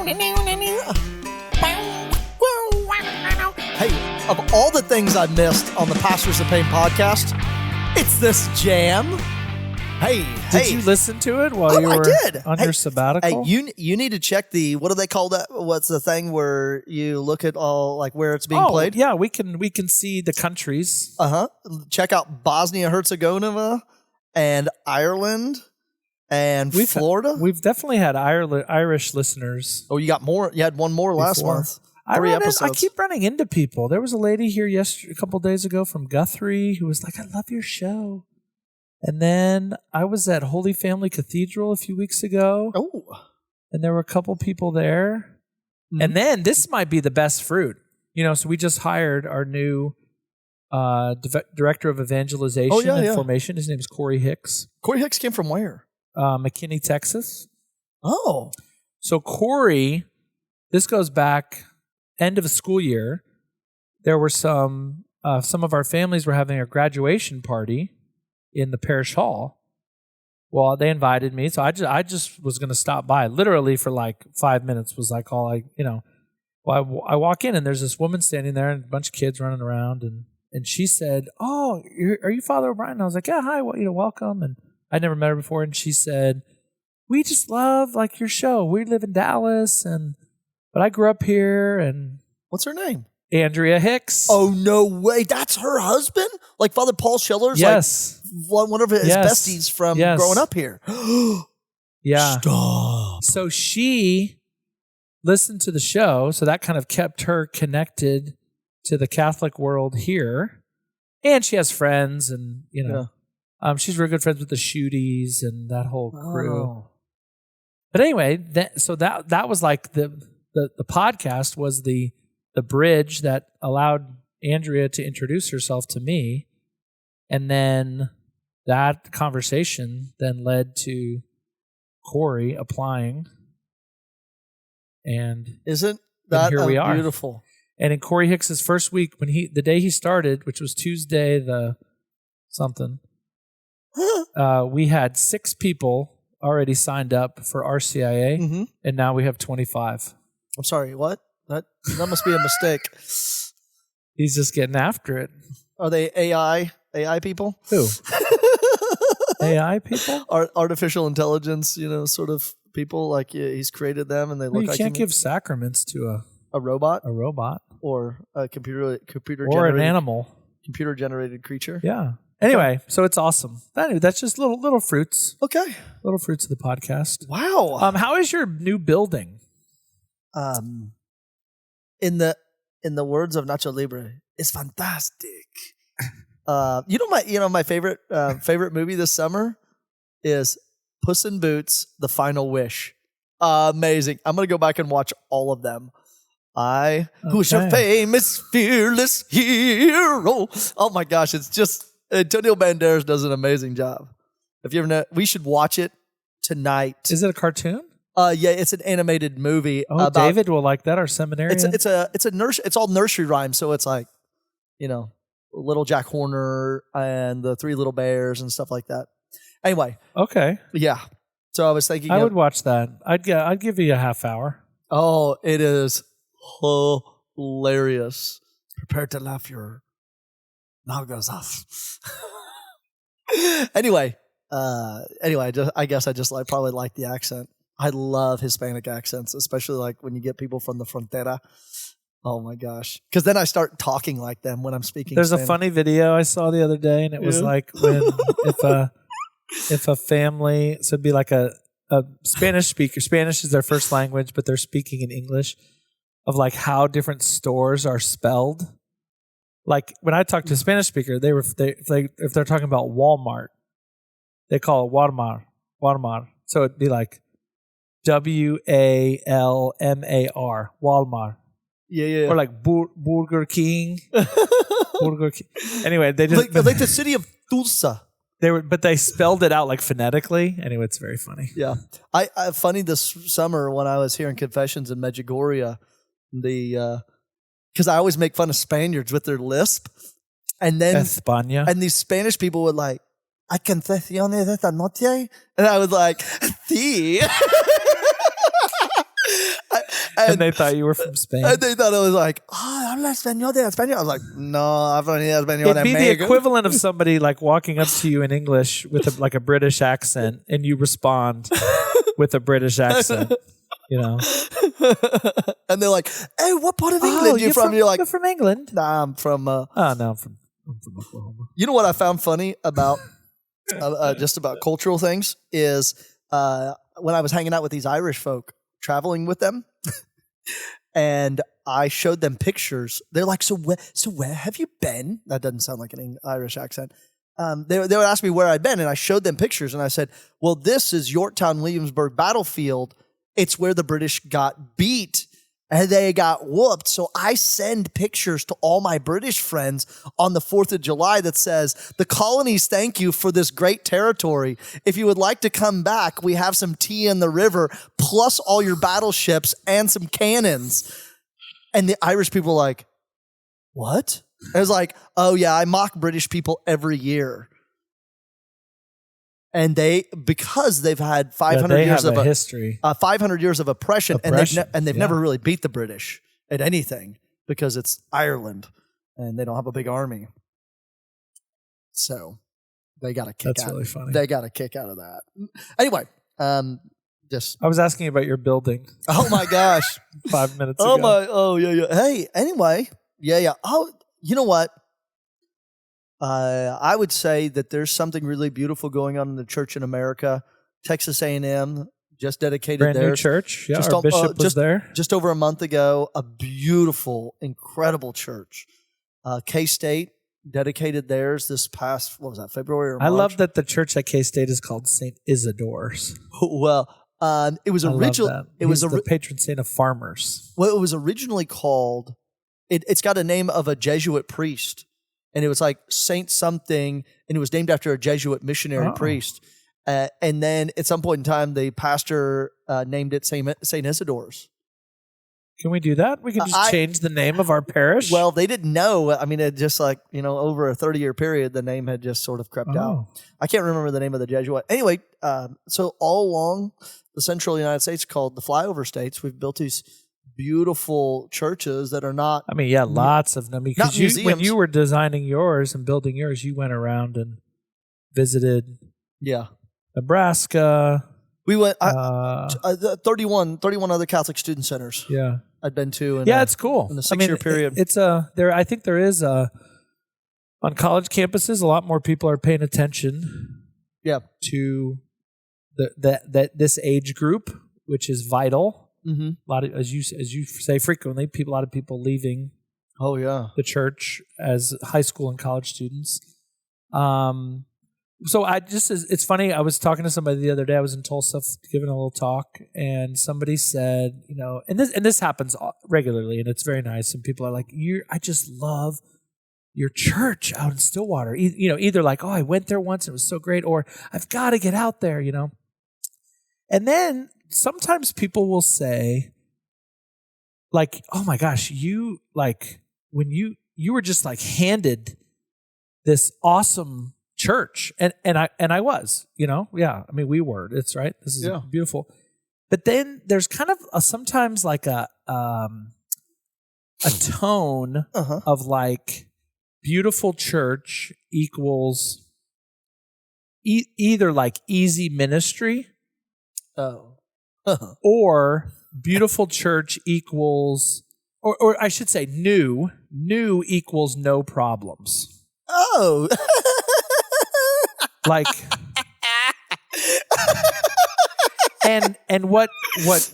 Hey, of all the things I missed on the Pastors of Pain podcast, it's this jam. Did you listen to it while you were on your sabbatical? Hey, you need to check what do they call that? What's the thing where you look at all like where it's being played? Yeah, we can see the countries. Check out Bosnia-Herzegovina and Ireland and Florida. We've definitely had Irish listeners. Oh, you got more? You had one more last month. 3 episodes. I keep running into people. There was a lady here a couple days ago from Guthrie who was like, "I love your show." And then I was at Holy Family Cathedral a few weeks ago. Oh. And there were a couple people there. Mm-hmm. And then this might be the best fruit. So we just hired our new director of evangelization and formation. His name is Corey Hicks. Corey Hicks came from where? McKinney, Texas. Oh. So Corey, this goes back end of the school year. There were some of our families were having a graduation party in the parish hall. Well, they invited me, so I just was going to stop by. Literally for like 5 minutes was like all I walk in and there's this woman standing there and a bunch of kids running around and she said, "Oh, are you Father O'Brien?" And I was like, "Yeah, hi, welcome." And I'd never met her before, and she said, "We just love like your show. We live in Dallas, but I grew up here." And what's her name? Andrea Hicks. Oh, no way. That's her husband? Like Father Paul Schiller's? Yes. Like one of his besties from growing up here. Yeah. Stop. So she listened to the show, so that kind of kept her connected to the Catholic world here. And she has friends and, she's real good friends with the Shooties and that whole crew. Oh. But anyway, that was like the podcast was the bridge that allowed Andrea to introduce herself to me. And then that conversation then led to Corey applying. And isn't that here we are. Beautiful? And in Corey Hicks's first week, the day he started, which was Tuesday we had 6 people already signed up for RCIA, and now we have 25. I'm sorry, what? That must be a mistake. He's just getting after it. Are they AI people? Who? AI people? Artificial intelligence, sort of people like he's created them and they look like you can't give sacraments to a robot? A robot. Or a computer or an animal. Computer generated creature. Yeah. Anyway, so it's awesome. Anyway, that's just little fruits. Okay. Little fruits of the podcast. Wow. How is your new building? In the words of Nacho Libre, it's fantastic. My favorite movie this summer is Puss in Boots: The Final Wish. Amazing. I'm gonna go back and watch all of them. Who's your famous fearless hero? Oh my gosh, it's just Antonio Banderas does an amazing job. If you ever we should watch it tonight. Is it a cartoon? Yeah, it's an animated movie. Oh, David will like that. Our seminarian. It's a nurse. It's all nursery rhymes, so it's like, Little Jack Horner and the 3 Little Bears and stuff like that. Anyway. Okay. Yeah. So I was thinking I would watch that. I'd give you a half hour. Oh, it is hilarious. Prepare to laugh your noggins off. Anyway, I guess I just probably like the accent. I love Hispanic accents, especially like when you get people from the frontera. Oh my gosh. Because then I start talking like them when I'm speaking There's Spanish. A funny video I saw the other day, and it was like when if a family, so it'd be like a Spanish speaker, Spanish is their first language, but they're speaking in English, of like how different stores are spelled. Like when I talk to a Spanish speaker, if they're talking about Walmart, they call it Walmart. So it'd be like WALMAR, Walmart. Yeah. Or like Burger King. Burger King. Anyway, they just like the city of Tulsa. But they spelled it out like phonetically. Anyway, it's very funny. Yeah, I funny this summer when I was here in Confessions in Medjugorje, because I always make fun of Spaniards with their lisp, and then España, and these Spanish people would like, "Hay confesiones de esta noche," and I was like, "Sí." And they thought you were from Spain. And they thought I was like, habla español de España. I was like, no, hablo español de It'd be the Mexico. equivalent of somebody like walking up to you in English with like a British accent, and you respond with a British accent. You know, and they're like, "Hey, what part of England you from?" You're like, "You're from England." Nah, I'm from. No, I'm from Oklahoma. You know what I found funny about just about cultural things is when I was hanging out with these Irish folk, traveling with them, and I showed them pictures. They're like, "So where have you been?" That doesn't sound like an Irish accent. They would ask me where I'd been, and I showed them pictures, and I said, "Well, this is Yorktown Williamsburg battlefield. It's where the British got beat and they got whooped." So I send pictures to all my British friends on the 4th of July that says, "The colonies thank you for this great territory. If you would like to come back, we have some tea in the river, plus all your battleships and some cannons." And the Irish people were like, "What?" I was like, "Oh yeah, I mock British people every year." And because they've had 500 years of history, 500 years of oppression. And they've never really beat the British at anything because it's Ireland and they don't have a big army. So they got a kick out. That's really funny. They got a kick out of that. Anyway, just I was asking you about your building. Oh my gosh. 5 minutes ago. Oh yeah. Hey, anyway, yeah. Oh, you know what? I would say that there's something really beautiful going on in the church in America. Texas A&M just dedicated Brand theirs. new church. Yeah, Just our bishop was there. Just over a month ago. A beautiful, incredible church. K-State dedicated theirs this past, what was that, February or March? I love that the church at K-State is called St. Isidore's. Well, it was originally the patron saint of farmers. Well, it was originally called. It's got a name of a Jesuit priest. And it was like Saint something, and it was named after a Jesuit missionary priest. And then at some point in time, the pastor named it Saint Isidore's. Can we do that? We can just change the name of our parish? Well, they didn't know. I mean, it just like, over a 30-year period, the name had just sort of crept out. I can't remember the name of the Jesuit. Anyway, so all along the central United States, called the flyover states, we've built these beautiful churches that are not. I mean, yeah, lots of them. Because when you were designing yours and building yours, you went around and visited. Yeah, Nebraska. We went 31 other Catholic student centers. Yeah, I'd been to. It's cool. In a 6-year period, it's I think there is on college campuses, a lot more people are paying attention. Yeah, to this age group, which is vital. Mm-hmm. A lot of, as you say frequently, a lot of people leaving. Oh yeah, the church as high school and college students. So it's funny. I was talking to somebody the other day. I was in Tulsa giving a little talk, and somebody said, and this happens regularly, and it's very nice. And people are like, I just love your church out in Stillwater. Either like, oh, I went there once, it was so great, or I've got to get out there. And then sometimes people will say, like, oh my gosh, when you were just like handed this awesome church, and I was, yeah. I mean, we were. It's right. This is beautiful. But then there's kind of sometimes like a tone of like beautiful church equals either like easy ministry. Or beautiful church equals, or I should say new equals no problems. Oh. Like, and what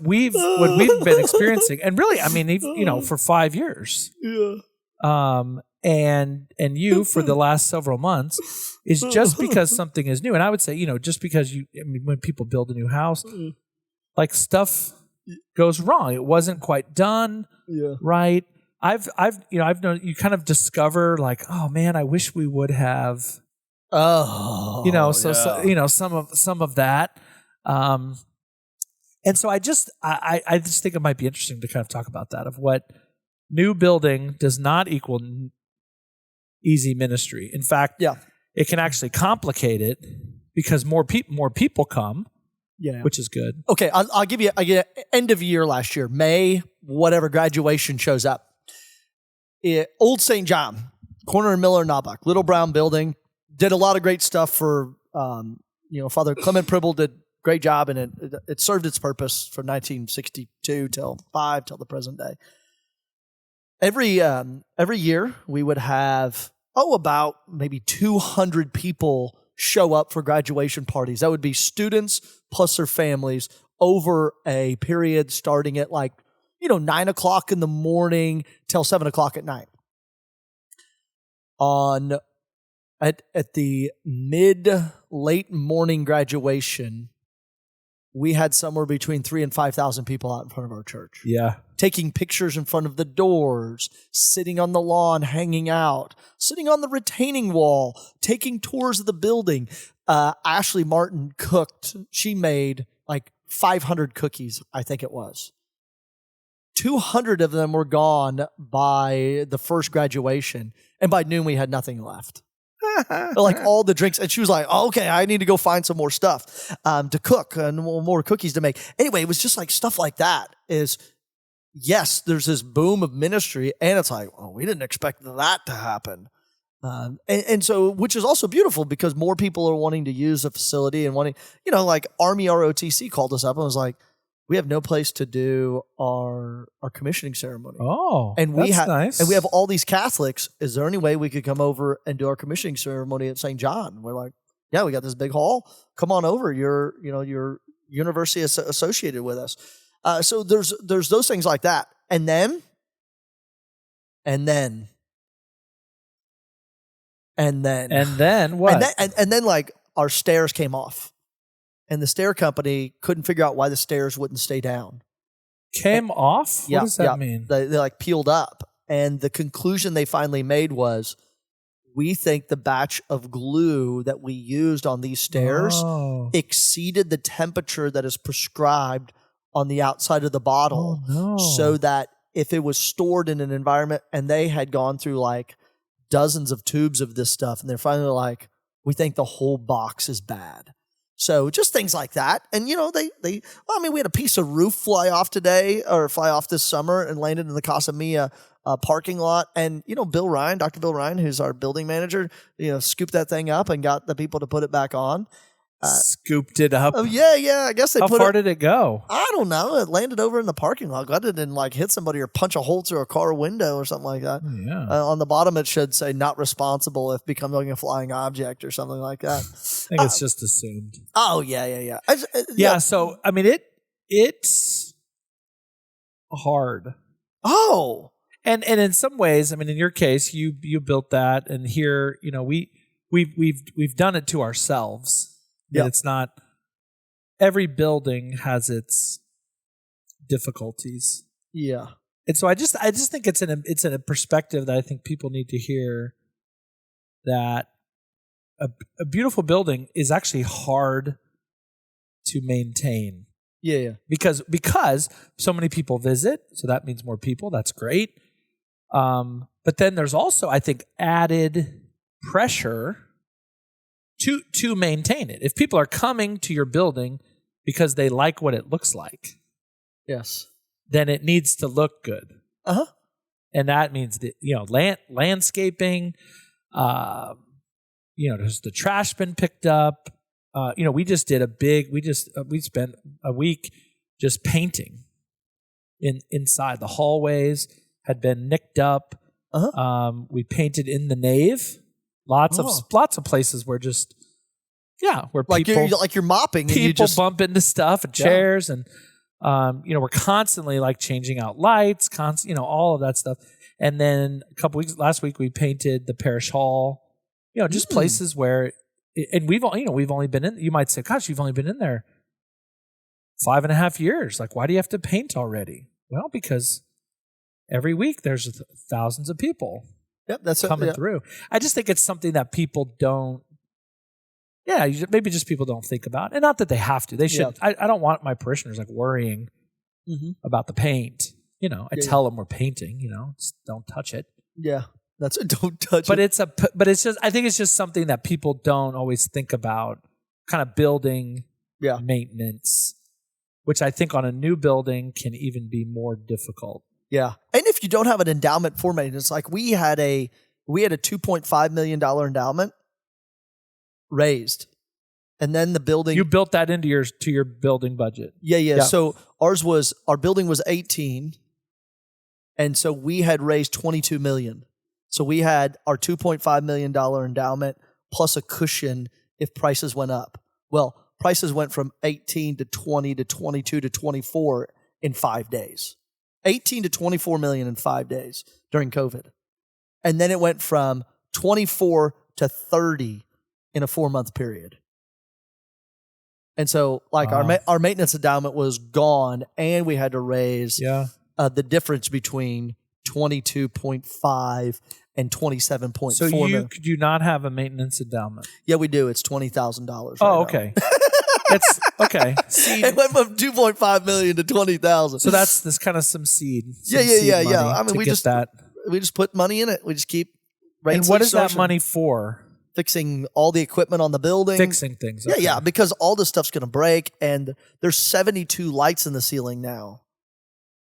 we've been experiencing, and really, I mean, for 5 years. Yeah. And you for the last several months is just because something is new. And I would say, just because when people build a new house, like stuff goes wrong. It wasn't quite done right. I've known you kind of discover like, oh man, I wish we would have. Some of that. And so I just think it might be interesting to kind of talk about that, of what new building does not equal easy ministry. In fact, it can actually complicate it because more people come. Yeah, which is good. Okay, I'll give you end of year last year, May whatever graduation shows up. Old St. John, corner of Miller and Knobloch, little brown building, did a lot of great stuff for, Father Clement Pribble did a great job, and it served its purpose from 1962 till the present day. Every year we would have, about maybe 200 people show up for graduation parties. That would be students plus their families over a period starting at 9 o'clock in the morning till 7 o'clock at night. At the late morning graduation, we had somewhere between 3,000 and 5,000 people out in front of our church. Yeah. Taking pictures in front of the doors, sitting on the lawn, hanging out, sitting on the retaining wall, taking tours of the building. Ashley Martin cooked. She made 500 cookies, I think it was. 200 of them were gone by the first graduation. And by noon, we had nothing left. All the drinks. And she was like, oh, okay, I need to go find some more stuff to cook and more cookies to make. Anyway, it was just stuff like that is, yes, there's this boom of ministry. And it's we didn't expect that to happen. And so, which is also beautiful because more people are wanting to use the facility and wanting, Army ROTC called us up and was like, we have no place to do our commissioning ceremony. Oh, and we that's nice. And we have all these Catholics. Is there any way we could come over and do our commissioning ceremony at St. John? We're like, yeah, we got this big hall. Come on over. You're university associated with us. So there's those things like that. And then what? And then our stairs came off. And the stair company couldn't figure out why the stairs wouldn't stay down. Came off? What does that mean? They peeled up. And the conclusion they finally made was, we think the batch of glue that we used on these stairs exceeded the temperature that is prescribed on the outside of the bottle. Oh, no. So that if it was stored in an environment, and they had gone through dozens of tubes of this stuff, and they're finally we think the whole box is bad. So just things like that. And, we had a piece of roof fly off this summer and landed in the Casa Mia parking lot. And, Dr. Bill Ryan, who's our building manager, scooped that thing up and got the people to put it back on. Scooped it up? Oh, yeah. I guess they How put far did it go? I don't know. It landed over in the parking lot. Glad it didn't hit somebody or punch a hole through a car window or something like that. Yeah. On the bottom, it should say not responsible if becoming a flying object or something like that. I think it's just assumed. Oh, yeah. Yeah. So, it's hard. Oh. And in some ways, in your case, you built that, and here, we've done it to ourselves. Yeah. It's not, every building has its difficulties. Yeah. And so I just think it's in a perspective that I think people need to hear, that a beautiful building is actually hard to maintain. Yeah. Because so many people visit, so that means more people. That's great. But then there's also, I think, added pressure to maintain it. If people are coming to your building because they like what it looks like, yes, then it needs to look good. Uh-huh. And that means that, landscaping, there's the trash been picked up. We just did we spent a week just painting inside. The hallways had been nicked up. Uh-huh. We painted in the nave. Lots of places where where people you're mopping, people and you just bump into stuff and chairs, and we're constantly changing out lights, all of that stuff. And then last week we painted the parish hall. Just places where, and we've only been in. You might say, "Gosh, you've only been in there 5.5 years. Why do you have to paint already?" Well, because every week there's thousands of people. Yep, that's coming through. I just think it's something that people don't. Yeah, maybe just people don't think about, and not that they have to. They should. Yeah. I don't want my parishioners worrying about the paint. I tell them we're painting. Just don't touch it. Yeah, that's it. Don't touch but it. But it's just. I think it's just something that people don't always think about. Kind of building maintenance. which I think on a new building can even be more difficult. Yeah. And if you don't have an endowment for maintenance, like we had a $2.5 million endowment raised. And then the building. You built that into your building budget. Yeah. So our building was 18. And so we had raised 22 million. So we had our $2.5 million endowment plus a cushion if prices went up. Well, prices went from 18 to 20 to 22 to 24 in 5 days. 18 to 24 million in 5 days during COVID. And then it went from 24 to 30 in a 4-month period. And so like our maintenance endowment was gone and we had to raise the difference between 22.5 and 27.4 So million. could you not have a maintenance endowment? Yeah, we do. It's $20,000. Oh, okay. It's okay. Seed. It went from 2.5 million to 20,000. So that's kind of some seed. Yeah. I mean, we just put money in it. We just keep. And what is that money for? Fixing all the equipment on the building. Fixing things. Okay. Yeah, because all this stuff's going to break, and there's 72 lights in the ceiling now,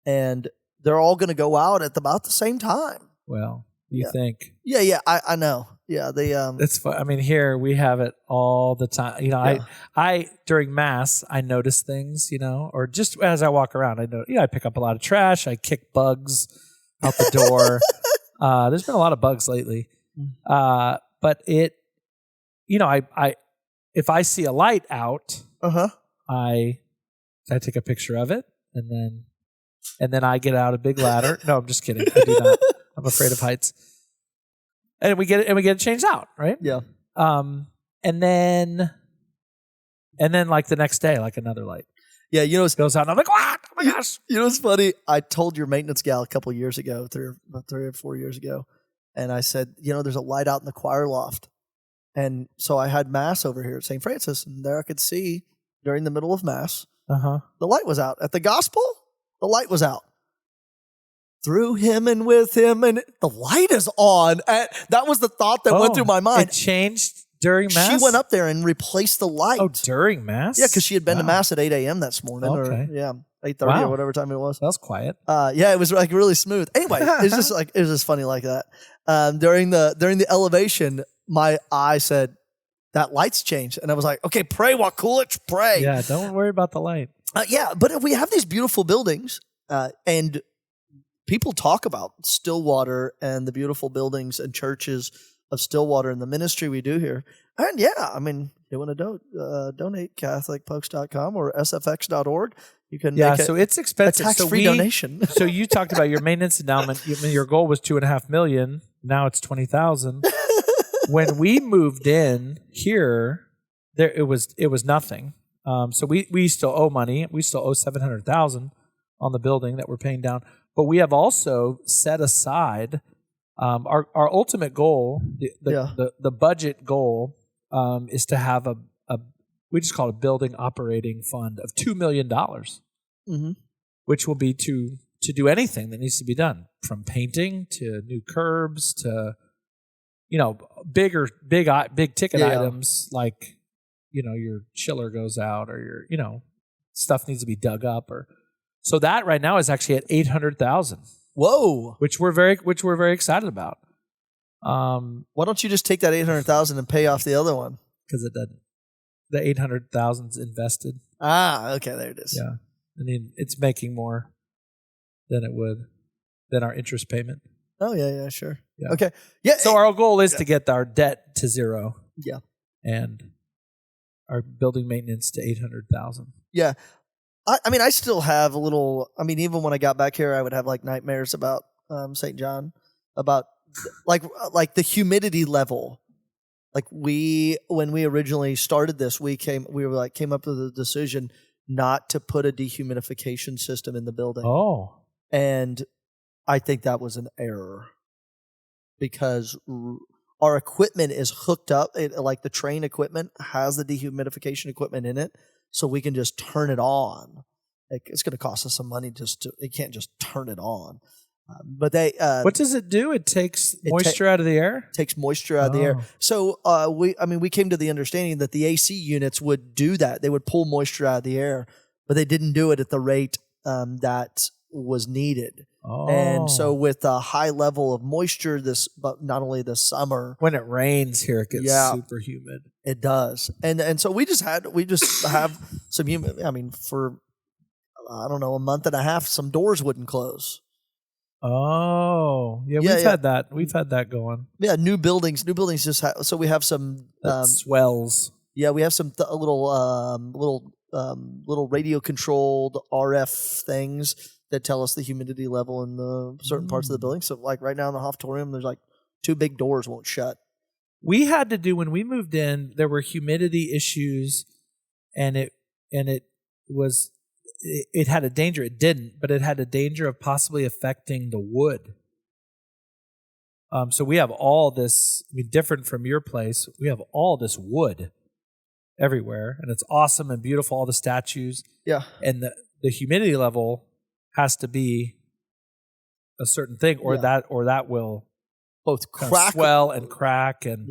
and they're all going to go out at about the same time. Well, you think? Yeah. I know. Yeah, it's fun. I mean, here we have it all the time. You know, I during mass I notice things. You know, or just as I walk around, I know. I pick up a lot of trash. I kick bugs out the door. There's been a lot of bugs lately. But it, I if I see a light out, I take a picture of it, and then I get out a big ladder. No, I'm just kidding. I do not. I'm afraid of heights. And we get it changed out, right? Yeah. And then like the next day, like another light. Yeah, it goes out, and I'm like, what? Oh my gosh! You know what's funny? I told your maintenance gal a couple years ago, 3 or 4 years ago. And I said, there's a light out in the choir loft. And so I had mass over here at St. Francis, and there I could see during the middle of mass, the light was out. At the gospel, the light was out. Through him and with him, and the light is on. That was the thought that went through my mind. It changed during mass? She went up there and replaced the light. Oh, during mass? Yeah, because she had been to mass at 8 a.m. this morning. Okay. Or 8:30 or whatever time it was. That was quiet. Yeah, it was like really smooth. Anyway, it was just funny like that. During the elevation, my eye said, that light's changed. And I was like, okay, pray, Wakulich, pray. Yeah, don't worry about the light. But we have these beautiful buildings, and people talk about Stillwater and the beautiful buildings and churches of Stillwater and the ministry we do here. And I mean, you want to donate, CatholicPokes.com or SFX.org. You can make so it's expensive. a tax-free donation. So you talked about your maintenance endowment. Your goal was $2.5 million. Now it's $20,000. When we moved in here, it was nothing. So we still owe money. We still owe $700,000 on the building that we're paying down. But we have also set aside our ultimate goal. The budget goal is to have we just call it a building operating fund of $2 million, which will be to do anything that needs to be done, from painting to new curbs to, big ticket items like, your chiller goes out or your, stuff needs to be dug up so that right now is actually at $800,000. Whoa! Which we're very excited about. Why don't you just take that $800,000 and pay off the other one? Because it doesn't. The $800,000's invested. Okay, there it is. Yeah, I mean it's making more than our interest payment. Oh yeah, sure. Yeah. Okay, yeah. So our goal is to get our debt to zero. Yeah, and our building maintenance to $800,000. Yeah, I mean I still have a little. I mean even when I got back here, I would have like nightmares about St. John, about like the humidity level. Like when we originally started this, we came up with a decision not to put a dehumidification system in the building. Oh. And I think that was an error because our equipment is hooked up. Like the train equipment has the dehumidification equipment in it, so we can just turn it on. Like it's going to cost us some money it can't just turn it on. But what does it do? It takes moisture out of the air? Takes moisture out of the air. So we came to the understanding that the AC units would do that. They would pull moisture out of the air. but they didn't do it at the rate that was needed. Oh. And so with a high level of moisture, but not only this summer, when it rains here, it gets super humid. It does. And so we just have some humid. I mean, for I don't know, a month and a half, some doors wouldn't close. Oh, yeah, we've had that. We've had that going. Yeah, new buildings just so we have some swells. Yeah, we have some little radio controlled RF things that tell us the humidity level in the certain parts of the building. So like right now in the Hoftorium, there's like 2 big doors won't shut. We had to do when we moved in. There were humidity issues, and it had a danger. It didn't, but it had a danger of possibly affecting the wood. So we have all this. I mean, different from your place. We have all this wood everywhere, and it's awesome and beautiful. All the statues. Yeah, and the humidity level has to be a certain thing, or that will both crack, swell, and crack, and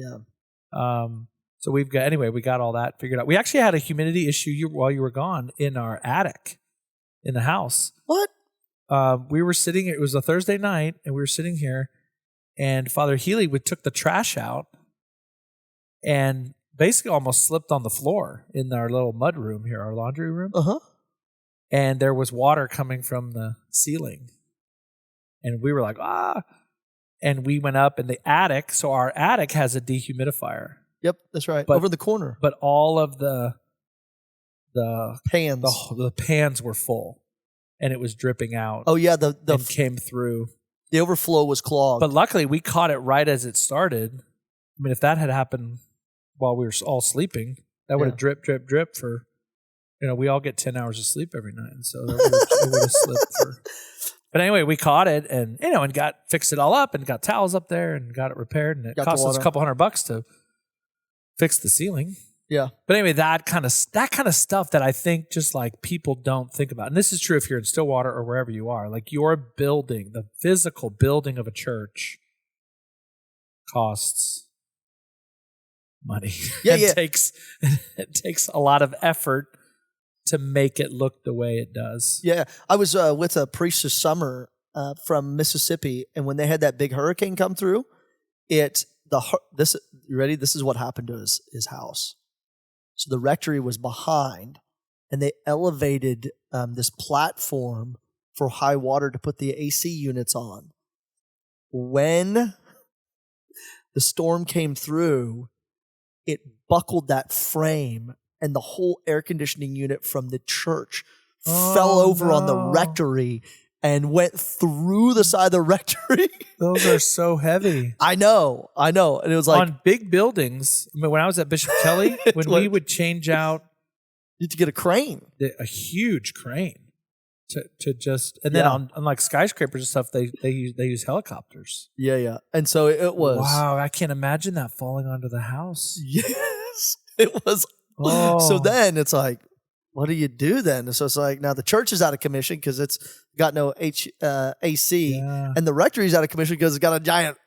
so we got all that figured out. We actually had a humidity issue while you were gone in our attic in the house. What? We were sitting. It was a Thursday night, and we were sitting here, and Father Healy took the trash out, and basically almost slipped on the floor in our little mud room here, our laundry room. And there was water coming from the ceiling, and we were like, ah. And we went up in the attic. So our attic has a dehumidifier. Yep, that's right. Over in the corner. But all of the pans, the pans were full, and it was dripping out. Oh yeah, and came through. The overflow was clogged. But luckily, we caught it right as it started. I mean, if that had happened while we were all sleeping, that would have drip for. We all get 10 hours of sleep every night, and so it would have slipped for. But anyway, we caught it and fixed it all up and got towels up there and got it repaired, and it cost us a couple $100 to fix the ceiling. Yeah. But anyway, that kind of stuff that I think just like people don't think about. And this is true if you're in Stillwater or wherever you are. Like your building, the physical building of a church costs money. Yeah, it takes a lot of effort to make it look the way it does. Yeah. I was with a priest this summer from Mississippi, and when they had that big hurricane come through, you ready? This is what happened to his house. So the rectory was behind, and they elevated this platform for high water to put the AC units on. When the storm came through, it buckled that frame, and the whole air conditioning unit from the church fell over on the rectory and went through the side of the rectory. Those are so heavy. I know. And it was like on big buildings. I mean, when I was at Bishop Kelly, when we would change out, you had to get a crane, a huge crane to just, and then on like skyscrapers and stuff, they use helicopters. Yeah. And so it was. Wow, I can't imagine that falling onto the house. Yes, it was. Oh. So then it's like, what do you do then? So it's like, now the church is out of commission because it's got no AC, and the rectory is out of commission because it's got a giant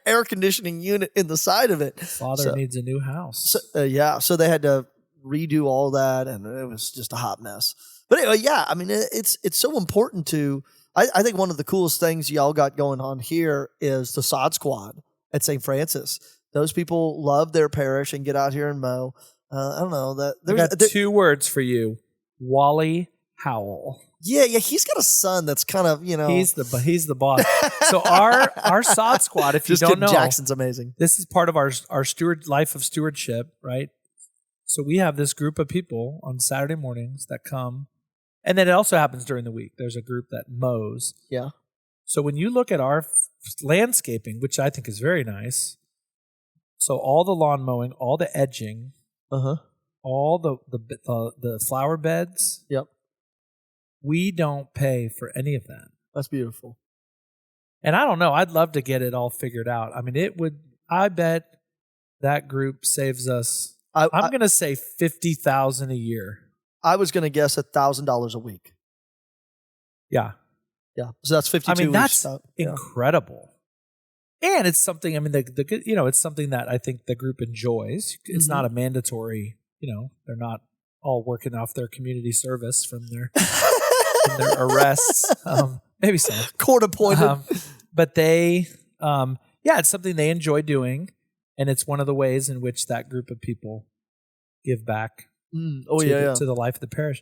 air conditioning unit in the side of it. Father needs a new house. So, so they had to redo all that, and it was just a hot mess. But anyway, I mean, it's so important to. I think one of the coolest things y'all got going on here is the sod squad at St. Francis. Those people love their parish and get out here and mow. I don't know that. I got 2 words for you: Wally Howell. Yeah, he's got a son that's kind of, he's the boss. So our sod squad, if you just don't know, Jackson's amazing. This is part of our life of stewardship, right? So we have this group of people on Saturday mornings that come, and then it also happens during the week. There's a group that mows. Yeah. So when you look at our landscaping, which I think is very nice, so all the lawn mowing, all the edging, all the flower beds. Yep. We don't pay for any of that. That's beautiful. And I don't know. I'd love to get it all figured out. I mean, I bet that group saves us. I'm going to say $50,000 a year. I was going to guess $1,000 a week. Yeah. Yeah. So that's 52. I mean, that's incredible. And it's something. I mean, it's something that I think the group enjoys. It's not a mandatory. They're not all working off their community service from their arrests. Maybe so. Court appointed. But they, it's something they enjoy doing. And it's one of the ways in which that group of people give back to the life of the parish.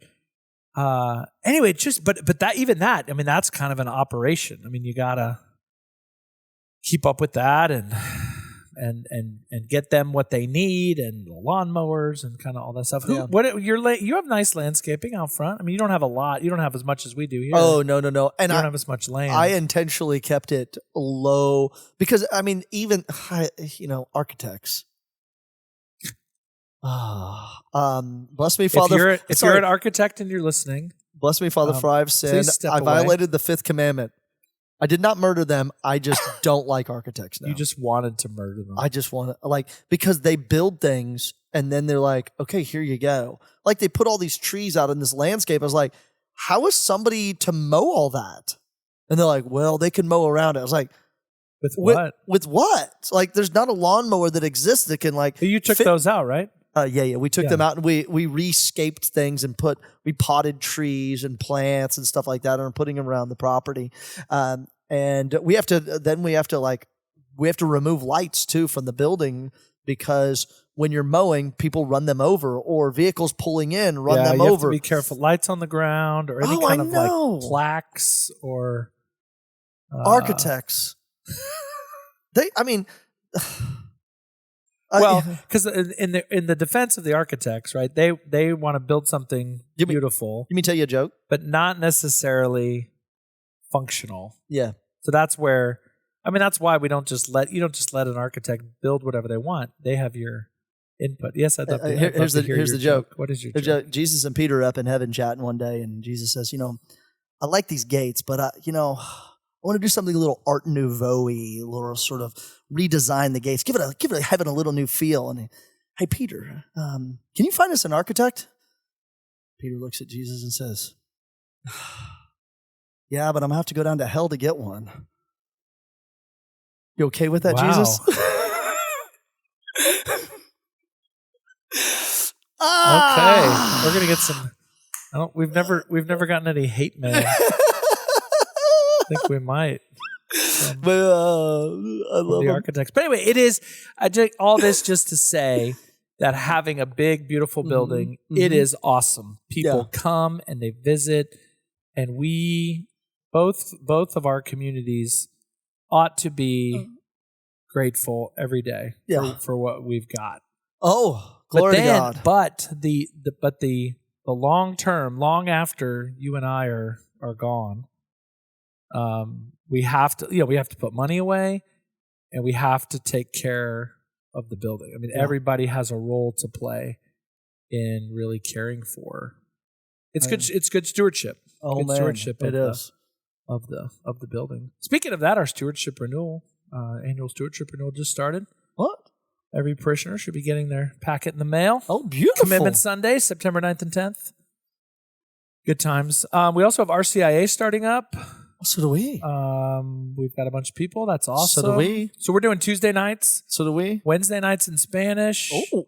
Anyway, but that, I mean, that's kind of an operation. I mean, you gotta keep up with that and get them what they need and the lawnmowers and kind of all that stuff. You have nice landscaping out front. I mean, you don't have a lot. You don't have as much as we do here. Oh, no. And you don't have as much land. I intentionally kept it low because, I mean, even, architects. Bless me, Father. If you're an architect and you're listening. Bless me, Father, for I've sinned. I violated the 5th commandment. I did not murder them. I just don't like architects now. You just wanted to murder them. I just want to, because they build things and then they're like, okay, here you go. Like they put all these trees out in this landscape. I was like, how is somebody to mow all that? And they're like, well, they can mow around it. I was like, with what? With what? Like there's not a lawnmower that exists that can But you took those out, right? Yeah. We took them out and we rescaped things and we potted trees and plants and stuff like that and are putting them around the property. And we have to remove lights too from the building because when you're mowing, people run them over or vehicles pulling in run them you over. Have to be careful. Lights on the ground or any kind of like plaques or architects. Because in the defense of the architects, right? They want to build something beautiful. Let me tell you a joke, but not necessarily functional. Yeah. So that's where, that's why you don't just let an architect build whatever they want. They have your input. Yes, I'd love to. Here's the joke. What is your joke? Jesus and Peter are up in heaven chatting one day, and Jesus says, I like these gates, but I want to do something a little Art Nouveau-y, a little sort of redesign the gates, give it heaven a little new feel. And hey, Peter, can you find us an architect? Peter looks at Jesus and says, yeah, but I'm gonna have to go down to hell to get one. You okay with that, wow. Jesus? Okay, we're gonna get some. We've never gotten any hate mail. I think we might. But I love the architects. But anyway, it is all this just to say that having a big, beautiful building, it is awesome. People come and they visit, and we both of our communities ought to be grateful every day for what we've got. Oh, glory to God! But the long term, long after you and I are gone. We have to put money away and we have to take care of the building. I mean, everybody has a role to play in really caring for. It's good stewardship. Oh, good man, stewardship it is of the building. Speaking of that, our stewardship renewal, annual stewardship renewal just started. What? Every parishioner should be getting their packet in the mail. Oh, beautiful. Commitment Sunday, September 9th and 10th. Good times. We also have RCIA starting up. So do we. We've got a bunch of people. That's awesome. So do we. So we're doing Tuesday nights. So do we. Wednesday nights in Spanish. Oh.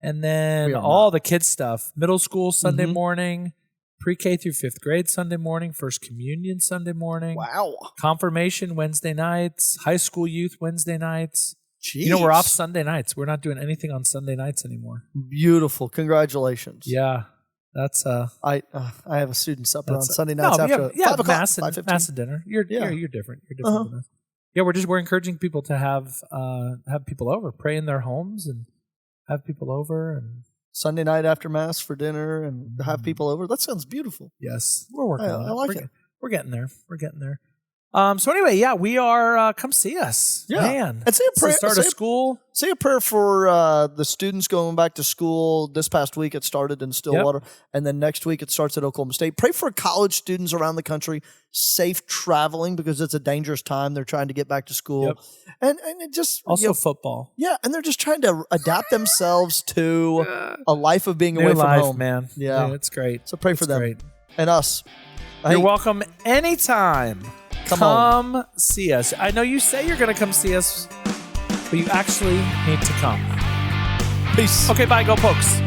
And then all the kids stuff. Middle school Sunday morning. Pre-K through 5th grade Sunday morning. First communion Sunday morning. Wow. Confirmation Wednesday nights. High school youth Wednesday nights. Jeez. We're off Sunday nights. We're not doing anything on Sunday nights anymore. Beautiful. Congratulations. Yeah. That's I have a student supper on Sunday nights after 5 o'clock. Mass and dinner. You're different. You're different than us. Yeah, we're encouraging people to have people over, pray in their homes, and have people over. And Sunday night after mass for dinner, and have people over. That sounds beautiful. Yes, we're working on it. I like it. We're getting there. So anyway, we are. Come see us, man. And say a prayer. Start of school. Say a prayer for the students going back to school. This past week it started in Stillwater, and then next week it starts at Oklahoma State. Pray for college students around the country, safe traveling because it's a dangerous time. They're trying to get back to school, and it just also football. Yeah, and they're just trying to adapt themselves to a life of being away from home. Man, yeah, it's great. So pray for them and us. You're welcome anytime. Come see us. I know you say you're going to come see us, but you actually need to come. Peace. Okay, bye. Go Pokes.